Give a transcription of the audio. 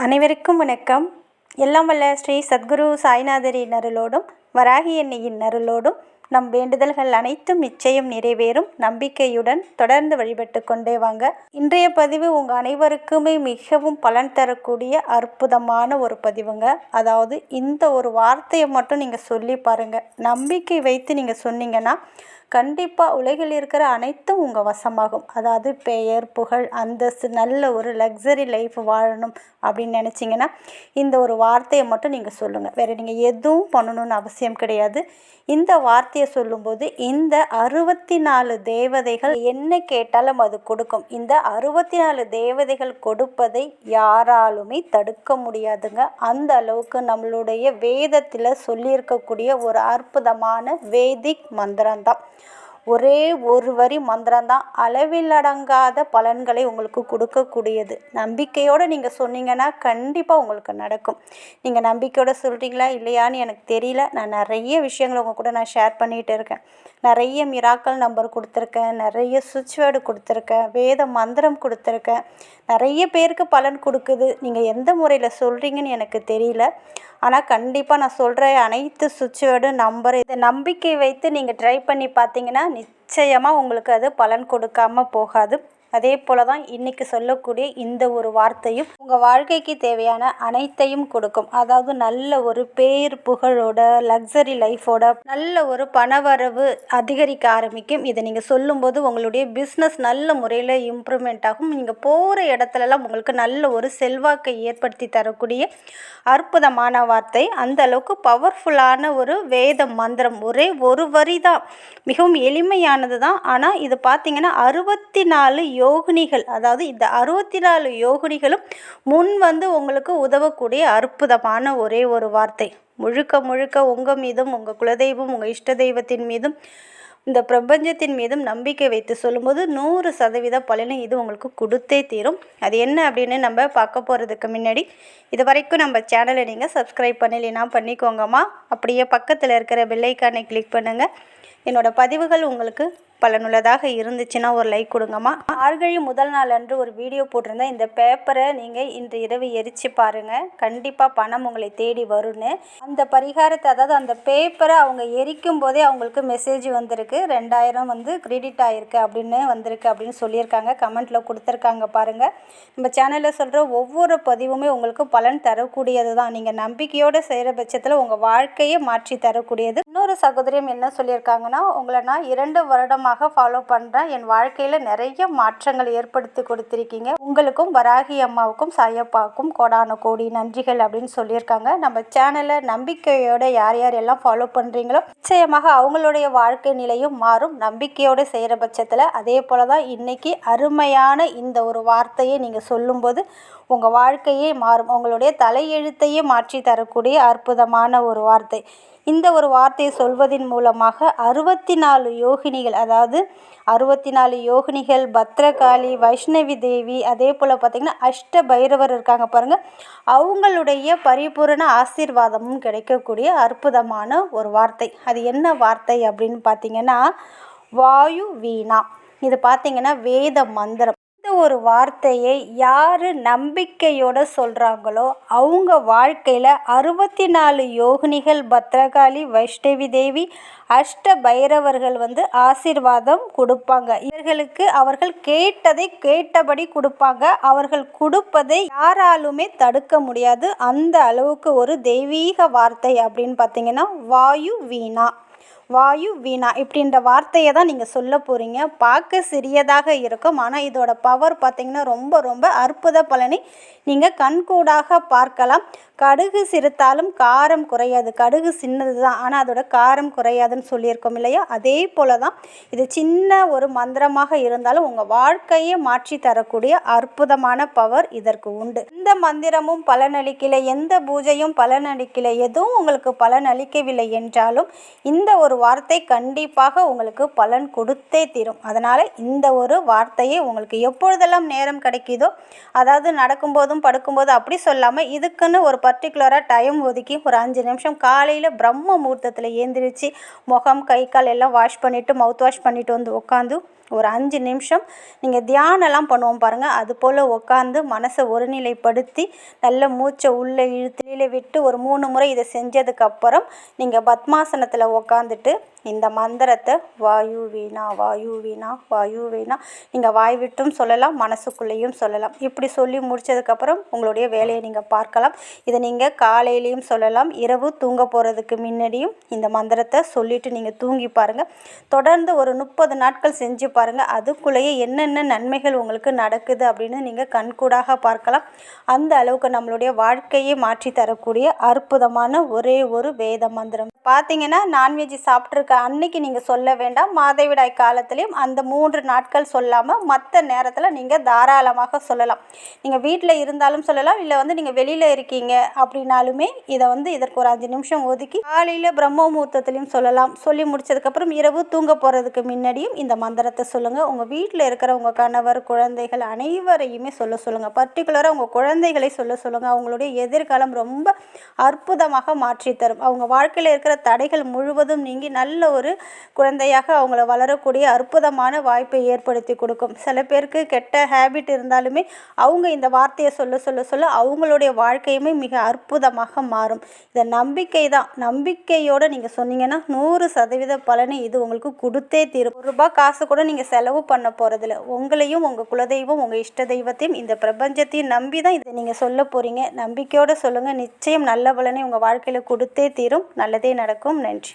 அனைவருக்கும் வணக்கம். எல்லாம் வல்ல ஸ்ரீ சத்குரு சாய்நாதரின் அருளோடும் வராகி அன்னையின் அருளோடும் நம் வேண்டுதல்கள் அனைத்தும் நிச்சயம் நிறைவேறும் நம்பிக்கையுடன் தொடர்ந்து வழிபட்டு கொண்டே வாங்க. இன்றைய பதிவு உங்கள் அனைவருக்குமே மிகவும் பலன் தரக்கூடிய அற்புதமான ஒரு பதிவுங்க. அதாவது இந்த ஒரு வார்த்தையை மட்டும் நீங்கள் சொல்லி பாருங்கள். நம்பிக்கை வைத்து நீங்கள் சொன்னீங்கன்னா கண்டிப்பாக உலகில் இருக்கிற அனைத்தும் உங்கள் வசமாகும். அதாவது பெயர், புகழ், அந்தஸ்து, நல்ல ஒரு லக்ஸரி லைஃப் வாழணும் அப்படின்னு நினச்சிங்கன்னா இந்த ஒரு வார்த்தையை மட்டும் நீங்கள் சொல்லுங்கள். வேறு நீங்கள் எதுவும் பண்ணணும்னு அவசியம் கிடையாது. இந்த வார்த்தையை சொல்லும்போது இந்த 64 தேவதைகள் என்ன கேட்டாலும் அது கொடுக்கும். இந்த 64 தேவதைகள் கொடுப்பதை யாராலுமே தடுக்க முடியாதுங்க. அந்த அளவுக்கு நம்மளுடைய வேதத்தில் சொல்லியிருக்கக்கூடிய ஒரு அற்புதமான வேதிக் மந்திரம்தான். ஒரே ஒரு வரி மந்திரம்தான் அளவிலடங்காத பலன்களை உங்களுக்கு கொடுக்கக்கூடியது. நம்பிக்கையோடு நீங்கள் சொன்னீங்கன்னா கண்டிப்பாக உங்களுக்கு நடக்கும். நீங்கள் நம்பிக்கையோடு சொல்கிறீங்களா இல்லையான்னு எனக்கு தெரியல. நான் நிறைய விஷயங்களை உங்கள் கூட நான் ஷேர் பண்ணிகிட்டு இருக்கேன். நிறைய மிராக்கல் நம்பர் கொடுத்துருக்கேன், நிறைய சுவிட்ச் வேர்டு கொடுத்துருக்கேன், வேத மந்திரம் கொடுத்துருக்கேன். நிறைய பேருக்கு பலன் கொடுக்குது. நீங்கள் எந்த முறையில் சொல்கிறீங்கன்னு எனக்கு தெரியல. ஆனால் கண்டிப்பாக நான் சொல்கிற அனைத்து சுவிட்ச் வேர்டு நம்பர் இதை நம்பிக்கை வைத்து நீங்கள் ட்ரை பண்ணி பார்த்தீங்கன்னா நிச்சயமாக உங்களுக்கு அது பலன் கொடுக்காமல் போகாது. அதே போல் தான் இன்றைக்கி சொல்லக்கூடிய இந்த ஒரு வார்த்தையும் உங்கள் வாழ்க்கைக்கு தேவையான அனைத்தையும் கொடுக்கும். அதாவது நல்ல ஒரு பேர் புகழோட லக்ஸரி லைஃபோட நல்ல ஒரு பணவரவு அதிகரிக்க ஆரம்பிக்கும். இதை நீங்கள் சொல்லும்போது உங்களுடைய பிஸ்னஸ் நல்ல முறையில் இம்ப்ரூவ்மெண்ட் ஆகும். நீங்கள் போகிற இடத்துலலாம் உங்களுக்கு நல்ல ஒரு செல்வாக்கை ஏற்படுத்தி தரக்கூடிய அற்புதமான வார்த்தை. அந்த அளவுக்கு பவர்ஃபுல்லான ஒரு வேத மந்திரம். ஒரே ஒரு வரி தான், மிகவும் எளிமையானது தான். ஆனால் இது பார்த்திங்கன்னா 64 யோகினிகள், அதாவது இந்த 64 யோகினிகளும் முன் வந்து உங்களுக்கு உதவக்கூடிய அற்புதமான ஒரே ஒரு வார்த்தை. முழுக்க முழுக்க உங்கள் மீதும் உங்கள் குலதெய்வம் உங்கள் இஷ்ட தெய்வத்தின் மீதும் இந்த பிரபஞ்சத்தின் மீதும் நம்பிக்கை வைத்து சொல்லும்போது 100% பலனை இது உங்களுக்கு கொடுத்தே தீரும். அது என்ன அப்படின்னு நம்ம பார்க்க போகிறதுக்கு முன்னாடி இது வரைக்கும் நம்ம சேனலை நீங்கள் சப்ஸ்கிரைப் பண்ணலைன்னா பண்ணிக்கோங்கம்மா. அப்படியே பக்கத்தில் இருக்கிற பெல் ஐக்கானை கிளிக் பண்ணுங்கள். என்னோடய பதிவுகள் உங்களுக்கு பலனுள்ளதாக இருந்துச்சுன்னா ஒரு லைக் கொடுங்கம்மா. மார்கழி முதல் நாள் அன்று ஒரு வீடியோ போட்டிருந்தேன். இந்த பேப்பரை நீங்கள் இன்று இரவு எரித்து பாருங்கள், கண்டிப்பாக பணம் உங்களை தேடி வரும்னு. அந்த பரிகாரத்தை, அதாவது அந்த பேப்பரை அவங்க எரிக்கும் போதே அவங்களுக்கு மெசேஜ் வந்திருக்கு. 2000 வந்து கிரெடிட் ஆகிருக்கு அப்படின்னு வந்திருக்கு அப்படின்னு சொல்லியிருக்காங்க. கமெண்ட்டில் கொடுத்துருக்காங்க பாருங்கள். நம்ம சேனலில் சொல்கிற ஒவ்வொரு பதிவுமே உங்களுக்கு பலன் தரக்கூடியது தான். நீங்கள் நம்பிக்கையோடு செய்கிற பட்சத்தில் உங்கள் வாழ்க்கையை மாற்றி தரக்கூடியது. இன்னொரு சகோதரியம் என்ன சொல்லியிருக்காங்கன்னா, உங்களை நான் 2 வருடமாக ஃபாலோ பண்ணுறேன், என் வாழ்க்கையில் நிறைய மாற்றங்கள் ஏற்படுத்தி கொடுத்துருக்கீங்க, உங்களுக்கும் வராகி அம்மாவுக்கும் சாயப்பாவுக்கும் கோடான கோடி நன்றிகள் அப்படின்னு சொல்லியிருக்காங்க. நம்ம சேனலை நம்பிக்கையோடு யார் யாரெல்லாம் ஃபாலோ பண்ணுறீங்களோ நிச்சயமாக அவங்களுடைய வாழ்க்கை நிலையும் மாறும் நம்பிக்கையோடு செய்கிற பட்சத்தில். அதே போல் தான் இன்றைக்கி அருமையான இந்த ஒரு வார்த்தையை நீங்கள் சொல்லும்போது உங்கள் வாழ்க்கையே மாறும். உங்களுடைய தலையெழுத்தையே மாற்றி தரக்கூடிய அற்புதமான ஒரு வார்த்தை. இந்த ஒரு வார்த்தையை சொல்வதன் மூலமாக 64 யோகினிகள், அதாவது 64 யோகினிகள், பத்ரகாளி, வைஷ்ணவி தேவி, அதே போல் பார்த்திங்கன்னா அஷ்ட பைரவர் இருக்காங்க பாருங்கள், அவங்களுடைய பரிபூரண ஆசீர்வாதமும் கிடைக்கக்கூடிய அற்புதமான ஒரு வார்த்தை. அது என்ன வார்த்தை அப்படின்னு பார்த்திங்கன்னா வாயு வீணா. இது பார்த்திங்கன்னா வேத மந்திரம். இந்த ஒரு வார்த்தையை யார் நம்பிக்கையோடு சொல்கிறாங்களோ அவங்க வாழ்க்கையில் 64 யோகினிகள், பத்ரகாளி, வைஷ்ணவி தேவி, அஷ்ட பைரவர்கள் வந்து ஆசீர்வாதம் கொடுப்பாங்க. இவர்களுக்கு அவர்கள் கேட்டதை கேட்டபடி கொடுப்பாங்க. அவர்கள் கொடுப்பதை யாராலுமே தடுக்க முடியாது. அந்த அளவுக்கு ஒரு தெய்வீக வார்த்தை அப்படின்னு பார்த்திங்கன்னா வாயு வீணா. வாயு வீணா இப்படின்ற வார்த்தையை தான் நீங்கள் சொல்ல போகிறீங்க. பார்க்க சிறியதாக இருக்கும், ஆனால் இதோட பவர் பார்த்திங்கன்னா ரொம்ப ரொம்ப அற்புத பலனை நீங்கள் கண்கூடாக பார்க்கலாம். கடுகு சிறுத்தாலும் காரம் குறையாது. கடுகு சின்னது தான், ஆனால் அதோட காரம் குறையாதுன்னு சொல்லியிருக்கோம் இல்லையா? அதே போல் தான் இது சின்ன ஒரு மந்திரமாக இருந்தாலும் உங்கள் வாழ்க்கையை மாற்றி தரக்கூடிய அற்புதமான பவர் இதற்கு உண்டு. எந்த மந்திரமும் பலனளிக்கலை, எந்த பூஜையும் பலனளிக்கலை, எதுவும் உங்களுக்கு பலனளிக்கவில்லை என்றாலும் இந்த ஒரு வார்த்தை கண்டிப்பாக உங்களுக்கு பலன் கொடுத்தே தீரும். அதனால் இந்த ஒரு வார்த்தையை உங்களுக்கு எப்பொழுதெல்லாம் நேரம் கிடைக்குதோ, அதாவது நடக்கும்போதும் படுக்கும்போதும் அப்படி சொல்லாமல் இதுக்குன்னு ஒரு பர்டிகுலராக டைம் ஒதுக்கி ஒரு 5 நிமிஷம் காலையில் பிரம்ம முகூர்த்தத்தில் ஏந்திரிச்சு முகம் கை கால் எல்லாம் வாஷ் பண்ணிவிட்டு மவுத் வாஷ் பண்ணிவிட்டு வந்து உட்காந்து ஒரு 5 நிமிஷம் நீங்கள் தியானம்லாம் பண்ணுவோம் பாருங்கள், அது போல் உட்காந்து மனசை ஒருநிலைப்படுத்தி நல்ல மூச்சை உள்ளே இழுத்து விட்டு ஒரு 3 முறை இதை செஞ்சதுக்கப்புறம் நீங்கள் பத்மாசனத்தில் உட்காந்துட்டு இந்த மந்திரத்தை வாயு வீணா வாயு வீணா வாயு வீணா நீங்கள் வாய் விட்டும் சொல்லலாம், மனசுக்குள்ளேயும் சொல்லலாம். இப்படி சொல்லி முடித்ததுக்கப்புறம் உங்களுடைய வேலையை நீங்கள் பார்க்கலாம். இதை நீங்கள் காலையிலையும் சொல்லலாம், இரவு தூங்க போகிறதுக்கு முன்னாடியும் இந்த மந்திரத்தை சொல்லிவிட்டு நீங்கள் தூங்கி பாருங்கள். தொடர்ந்து ஒரு 30 நாட்கள் செஞ்சு பாருங்கள். அதுக்குள்ளேயே என்னென்ன நன்மைகள் உங்களுக்கு நடக்குது அப்படின்னு நீங்கள் கண்கூடாக பார்க்கலாம். அந்த அளவுக்கு நம்மளுடைய வாழ்க்கையை மாற்றி தரக்கூடிய அற்புதமான ஒரே ஒரு வேத மந்திரம். பார்த்தீங்கன்னா நான்வெஜ் சாப்பிட்ருக்க அன்னைக்கு நீங்கள் சொல்ல வேண்டாம். மாதவிடாய் காலத்துலேயும் அந்த 3 நாட்கள் சொல்லாமல் மற்ற நேரத்தில் நீங்கள் தாராளமாக சொல்லலாம். நீங்கள் வீட்டில் இருந்தாலும் சொல்லலாம், இல்லை நீங்கள் வெளியில் இருக்கீங்க அப்படின்னாலுமே இதை இதற்கு ஒரு 5 நிமிஷம் ஒதுக்கி காலையில் பிரம்ம முகூர்த்தத்துலேயும் சொல்லலாம். சொல்லி முடிச்சதுக்கப்புறம் இரவு தூங்க போகிறதுக்கு முன்னாடியும் இந்த மந்திரத்தை சொல்லுங்கள். உங்கள் வீட்டில் இருக்கிற உங்கள் கணவர் குழந்தைகள் அனைவரையுமே சொல்லுங்கள். பர்டிகுலராக உங்கள் குழந்தைகளை சொல்லுங்கள். அவங்களுடைய எதிர்காலம் ரொம்ப அற்புதமாக மாற்றி தரும். அவங்க வாழ்க்கையில் இருக்கிற தடைகள் முழுவதும் நீங்கி நல்ல ஒரு குழந்தையாக அவங்கள வளரக்கூடிய அற்புதமான வாய்ப்பை ஏற்படுத்தி கொடுக்கும். சில பேருக்கு கெட்ட ஹேபிட் இருந்தாலுமே அவங்க இந்த வார்த்தையை சொல்ல அவங்களுடைய வாழ்க்கையுமே மிக அற்புதமாக மாறும். இதை நம்பிக்கை தான். நம்பிக்கையோடு நீங்கள் சொன்னீங்கன்னா 100% பலனை இது உங்களுக்கு கொடுத்தே தீரும். ₹1 காசு கூட நீங்கள் செலவு பண்ண போகிறதில்ல. உங்களையும் உங்கள் குலதெய்வம் உங்கள் இஷ்ட தெய்வத்தையும் இந்த பிரபஞ்சத்தையும் நம்பி தான் இதை நீங்கள் சொல்ல போகிறீங்க. நம்பிக்கையோடு சொல்லுங்கள். நிச்சயம் நல்ல பலனை உங்கள் வாழ்க்கையில் கொடுத்தே தீரும். நல்லதே நடக்கும். நன்றி.